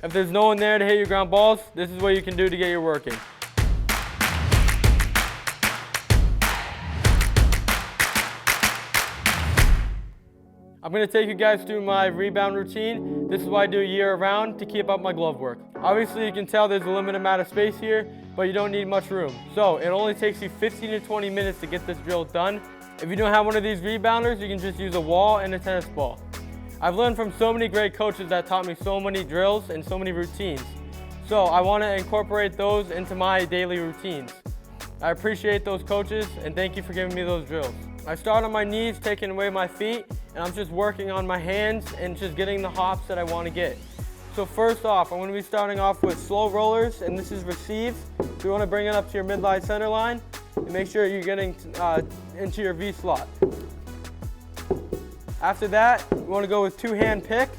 If there's no one there to hit your ground balls, this is what you can do to get your work in. I'm going to take you guys through my rebound routine. This is what I do year round to keep up my glove work. Obviously you can tell there's a limited amount of space here, but you don't need much room. So it only takes you 15 to 20 minutes to get this drill done. If you don't have one of these rebounders, you can just use a wall and a tennis ball. I've learned from so many great coaches that taught me so many drills and so many routines. So I want to incorporate those into my daily routines. I appreciate those coaches and thank you for giving me those drills. I start on my knees, taking away my feet, and I'm just working on my hands and just getting the hops that I want to get. So first off, I'm going to be starting off with slow rollers, and this is receive. So you want to bring it up to your midline center line and make sure you're getting into your V slot. After that, you want to go with two-hand pick.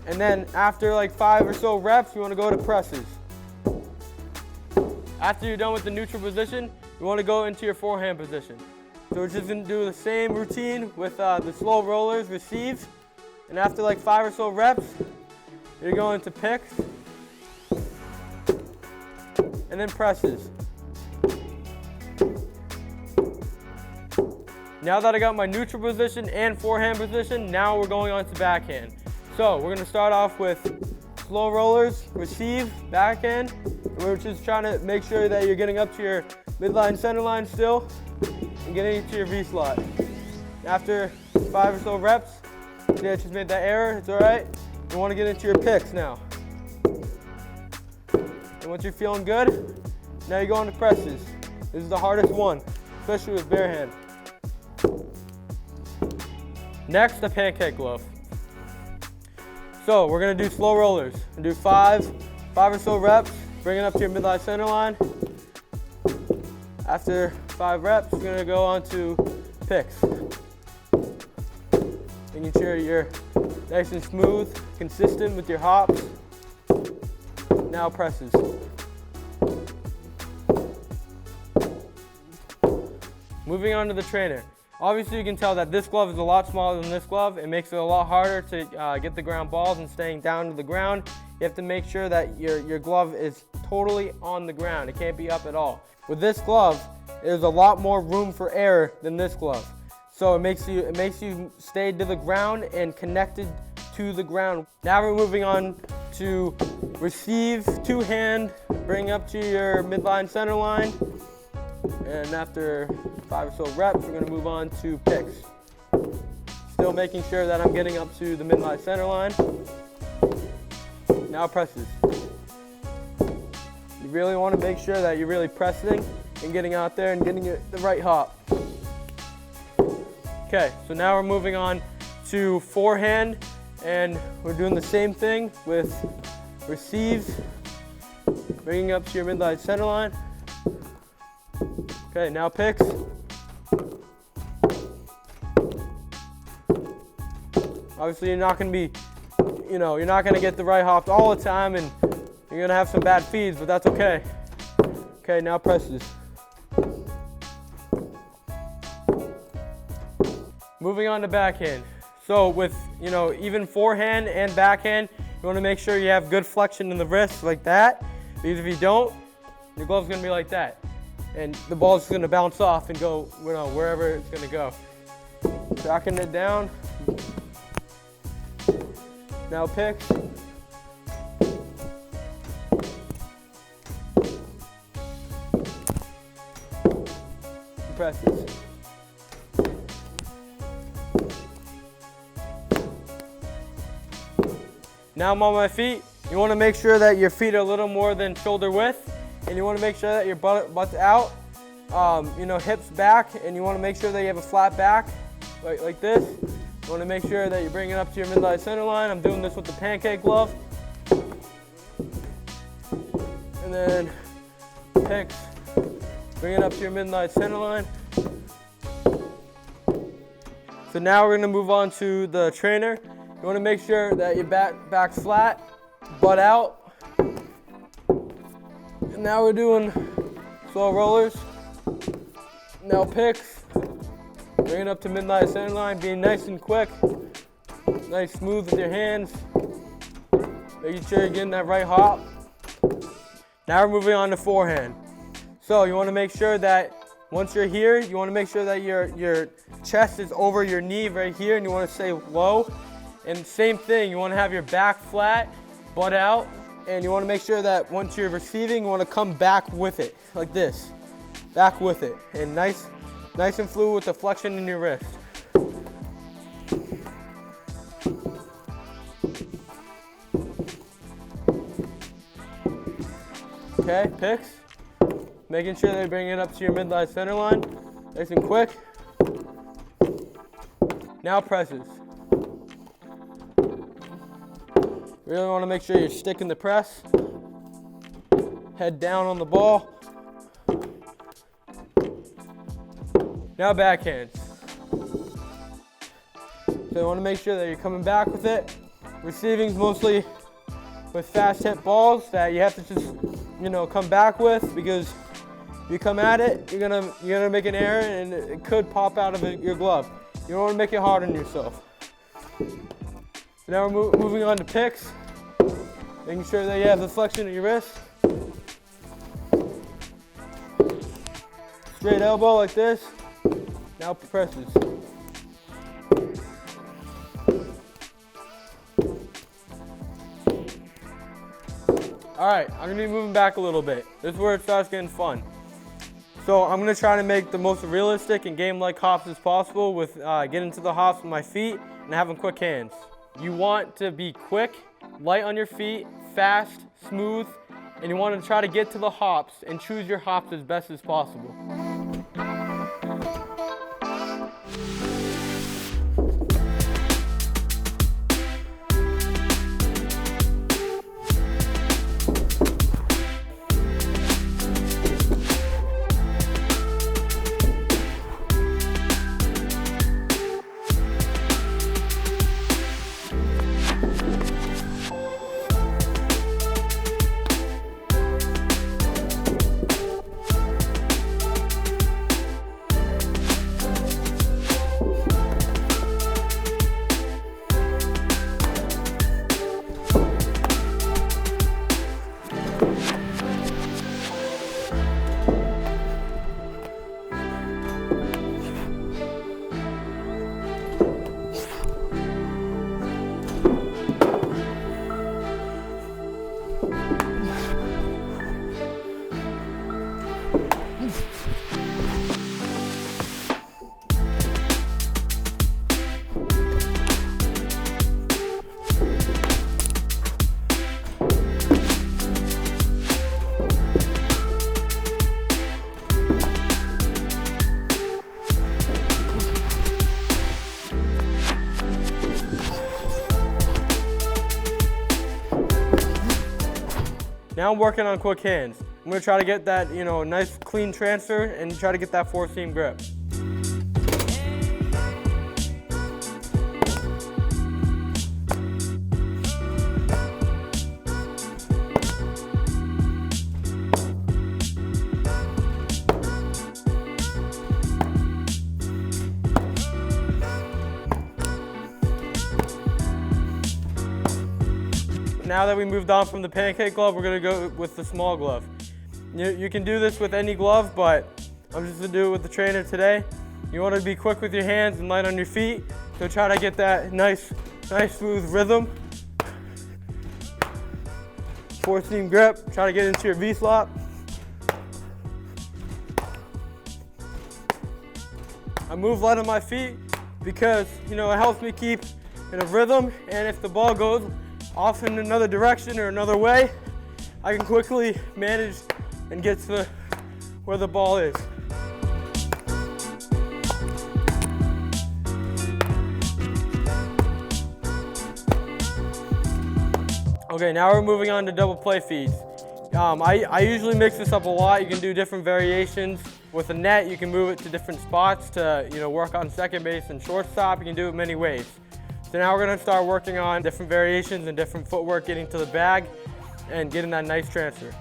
And then after like 5 or so reps, you want to go to presses. After you're done with the neutral position, you want to go into your forehand position. So we're just going to do the same routine with the slow rollers, receive. And after like 5 or so reps, you're going to picks. And then presses. Now that I got my neutral position and forehand position, now we're going on to backhand. So we're going to start off with slow rollers, receive, backhand. And we're just trying to make sure that you're getting up to your midline center line still and getting into your V slot. After 5 or so reps, yeah, I just made that error, it's all right. You want to get into your picks now. And once you're feeling good, now you go into presses. This is the hardest one, especially with bare hand. Next, the pancake glove. So we're gonna do slow rollers. We'll do five or so reps, bring it up to your midline center line. After 5 reps, we're gonna go on to picks. Making sure you're nice and smooth, consistent with your hops. Now presses. Moving on to the trainer. Obviously you can tell that this glove is a lot smaller than this glove. It makes it a lot harder to get the ground balls and staying down to the ground. You have to make sure that your glove is totally on the ground. It can't be up at all. With this glove, there's a lot more room for error than this glove. So it makes you stay to the ground and connected to the ground. Now we're moving on to receive, two-hand, bring up to your midline center line. And after 5 or so reps, we're gonna move on to picks. Still making sure that I'm getting up to the midline center line. Now presses. You really wanna make sure that you're really pressing and getting out there and getting the right hop. Okay, so now we're moving on to forehand, and we're doing the same thing with receive, bringing up to your midline center line. Okay, now picks. Obviously, you're not going to be, you're not going to get the right hops all the time, and you're going to have some bad feeds, but that's okay. Okay, now presses. Moving on to backhand. So with, even forehand and backhand, you want to make sure you have good flexion in the wrist like that, because if you don't, your glove's going to be like that. And the ball's just going to bounce off and go, wherever it's going to go. Tracking it down. Now picks. Presses. Now I'm on my feet. You want to make sure that your feet are a little more than shoulder width, and you want to make sure that your butt's out, hips back, and you want to make sure that you have a flat back, like this. You want to make sure that you bring it up to your midline center line. I'm doing this with the pancake glove. And then picks, bring it up to your midline center line. So now we're going to move on to the trainer. You want to make sure that your back's flat, butt out. And now we're doing slow rollers. Now picks. Bring it up to midline center line, being nice and quick. Nice smooth with your hands. Making sure you're getting that right hop. Now we're moving on to forehand. So you want to make sure that once you're here, you want to make sure that your chest is over your knee right here, and you want to stay low. And same thing, you want to have your back flat, butt out, and you want to make sure that once you're receiving, you want to come back with it, like this. Back with it, and nice and fluid with the flexion in your wrist. Okay, picks. Making sure that you bring it up to your midline center line. Nice and quick. Now presses. Really want to make sure you're sticking the press. Head down on the ball. Now backhands. So you want to make sure that you're coming back with it. Receiving's mostly with fast hit balls that you have to just, come back with, because if you come at it, you're gonna make an error and it could pop out of your glove. You don't want to make it hard on yourself. So now we're moving on to picks. Making sure that you have the flexion of your wrist. Straight elbow like this. Now presses. All right, I'm gonna be moving back a little bit. This is where it starts getting fun. So I'm gonna try to make the most realistic and game-like hops as possible with getting to the hops with my feet and having quick hands. You want to be quick, light on your feet, fast, smooth, and you want to try to get to the hops and choose your hops as best as possible. Now I'm working on quick hands. I'm gonna try to get that, nice clean transfer and try to get that four-seam grip. Now that we moved on from the pancake glove, we're gonna go with the small glove. You can do this with any glove, but I'm just gonna do it with the trainer today. You wanna be quick with your hands and light on your feet, so try to get that nice smooth rhythm. Four-seam grip, try to get into your V-slop. I move light on my feet because, it helps me keep in a rhythm, and if the ball goes off in another direction or another way, I can quickly manage and get to where the ball is. Okay, now we're moving on to double play feeds. I usually mix this up a lot. You can do different variations. With a net, you can move it to different spots to work on second base and shortstop. You can do it many ways. So now we're gonna start working on different variations and different footwork, getting to the bag and getting that nice transfer.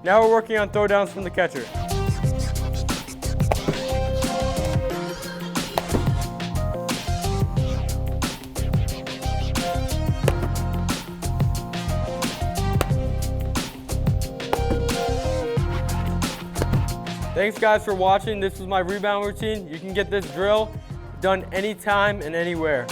Now we're working on throwdowns from the catcher. Thanks guys for watching. This is my rebound routine. You can get this drill done anytime and anywhere.